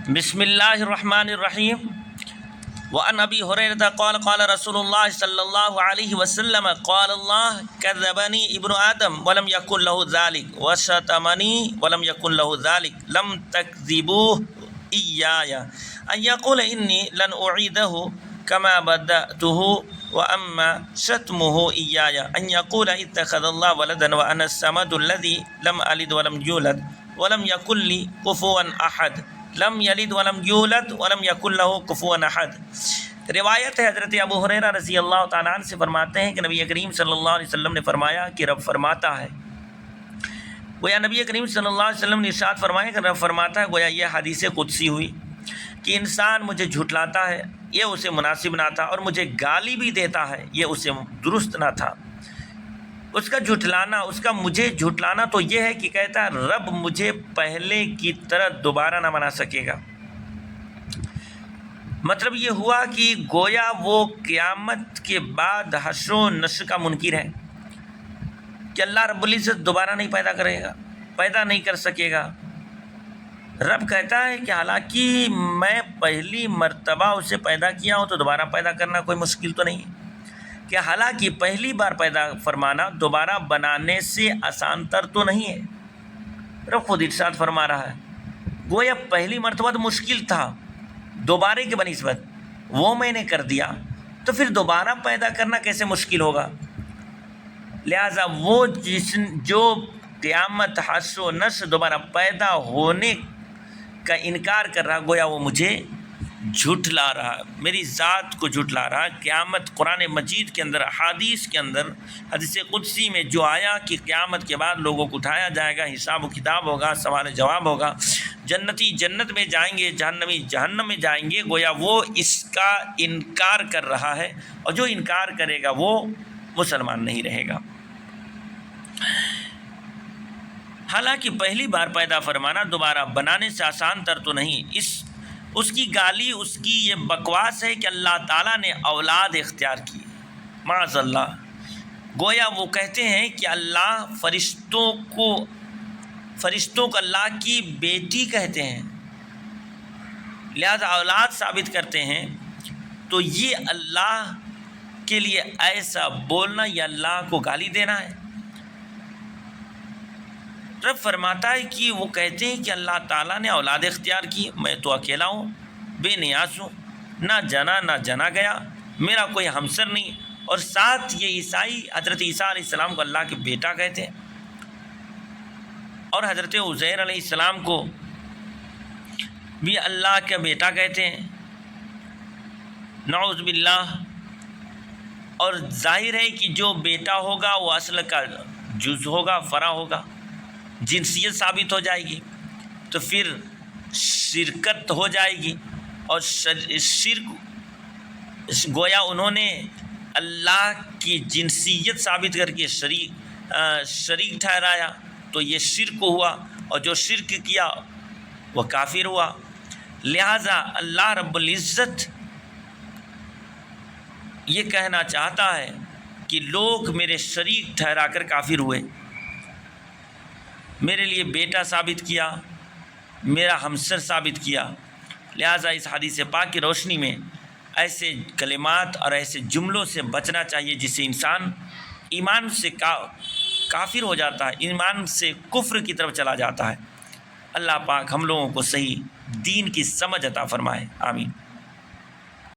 بسم اللہ الرحمن الرحیم وعن ابی ہریرہ قال قال رسول اللہ صلی اللہ علیہ وسلم قال اللہ کذبنی ابن آدم ولم یکن له ذلك وشتمنی ولم یکن له ذلك لم تکذبوه ایایا ان یقول انی لن اعیدہ كما بدأته واما شتمه ایایا ان یقول اتخذ اللہ ولدا وانا الصمد الذي لم الد ولم یولد ولم یکن لی کفوا احد لم یلد ولم یولد ولم یکن له کفوا احد۔ روایت ہے حضرت ابو ہریرہ رضی اللہ تعالیٰ عنہ سے فرماتے ہیں کہ نبی کریم صلی اللہ علیہ وسلم نے فرمایا کہ رب فرماتا ہے، گویا نبی کریم صلی اللہ علیہ وسلم نے ارشاد فرمایا کہ رب فرماتا ہے، گویا یہ حدیث قدسی ہوئی کہ انسان مجھے جھٹلاتا ہے، یہ اسے مناسب نہ تھا، اور مجھے گالی بھی دیتا ہے، یہ اسے درست نہ تھا۔ اس کا جھٹلانا، اس کا مجھے جھٹلانا تو یہ ہے کہ کہتا ہے رب مجھے پہلے کی طرح دوبارہ نہ بنا سکے گا۔ مطلب یہ ہوا کہ گویا وہ قیامت کے بعد حشر و نشر کا منکر ہے کہ اللہ رب العزت دوبارہ نہیں پیدا کرے گا، پیدا نہیں کر سکے گا۔ رب کہتا ہے کہ حالانکہ میں پہلی مرتبہ اسے پیدا کیا ہوں تو دوبارہ پیدا کرنا کوئی مشکل تو نہیں ہے، کہ حالانکہ پہلی بار پیدا فرمانا دوبارہ بنانے سے آسان تر تو نہیں ہے۔ رب خود ارشاد فرما رہا ہے گویا پہلی مرتبہ تو مشکل تھا، دوبارے کی بنسبت وہ میں نے کر دیا تو پھر دوبارہ پیدا کرنا کیسے مشکل ہوگا۔ لہٰذا وہ جو قیامت حشر و نشر دوبارہ پیدا ہونے کا انکار کر رہا، گویا وہ مجھے جھٹلا رہا، میری ذات کو جھٹلا رہا۔ قیامت قرآن مجید کے اندر، حدیث کے اندر، حدیث قدسی میں جو آیا کہ قیامت کے بعد لوگوں کو اٹھایا جائے گا، حساب و کتاب ہوگا، سوال جواب ہوگا، جنتی جنت میں جائیں گے، جہنمی جہنم میں جائیں گے، گویا وہ اس کا انکار کر رہا ہے، اور جو انکار کرے گا وہ مسلمان نہیں رہے گا۔ حالانکہ پہلی بار پیدا فرمانا دوبارہ بنانے سے آسان تر تو نہیں۔ اس کی گالی، اس کی یہ بکواس ہے کہ اللہ تعالیٰ نے اولاد اختیار کی، معاذ اللہ۔ گویا وہ کہتے ہیں کہ اللہ فرشتوں کو اللہ کی بیٹی کہتے ہیں، لہذا اولاد ثابت کرتے ہیں، تو یہ اللہ کے لیے ایسا بولنا، یہ اللہ کو گالی دینا ہے۔ رب فرماتا ہے کہ وہ کہتے ہیں کہ اللہ تعالیٰ نے اولاد اختیار کی، میں تو اکیلا ہوں، بے نیاز ہوں، نہ جنا گیا، میرا کوئی ہمسر نہیں، اور ساتھ یہ عیسائی حضرت عیسیٰ علیہ السلام کو اللہ کے بیٹا کہتے ہیں، اور حضرت عزیر علیہ السلام کو بھی اللہ کا بیٹا کہتے ہیں، نعوذ باللہ۔ اور ظاہر ہے کہ جو بیٹا ہوگا وہ اصل کا جز ہوگا، فرع ہوگا، جنسیت ثابت ہو جائے گی، تو پھر شرکت ہو جائے گی، اور شرک گویا انہوں نے اللہ کی جنسیت ثابت کر کے شریک ٹھہرایا، تو یہ شرک ہوا، اور جو شرک کیا وہ کافر ہوا۔ لہٰذا اللہ رب العزت یہ کہنا چاہتا ہے کہ لوگ میرے شریک ٹھہرا کر کافر ہوئے، میرے لیے بیٹا ثابت کیا، میرا ہمسر ثابت کیا۔ لہٰذا اس حدیث پاک کی روشنی میں ایسے کلمات اور ایسے جملوں سے بچنا چاہیے جس سے انسان ایمان سے کافر ہو جاتا ہے، ایمان سے کفر کی طرف چلا جاتا ہے۔ اللہ پاک ہم لوگوں کو صحیح دین کی سمجھ عطا فرمائے، آمین۔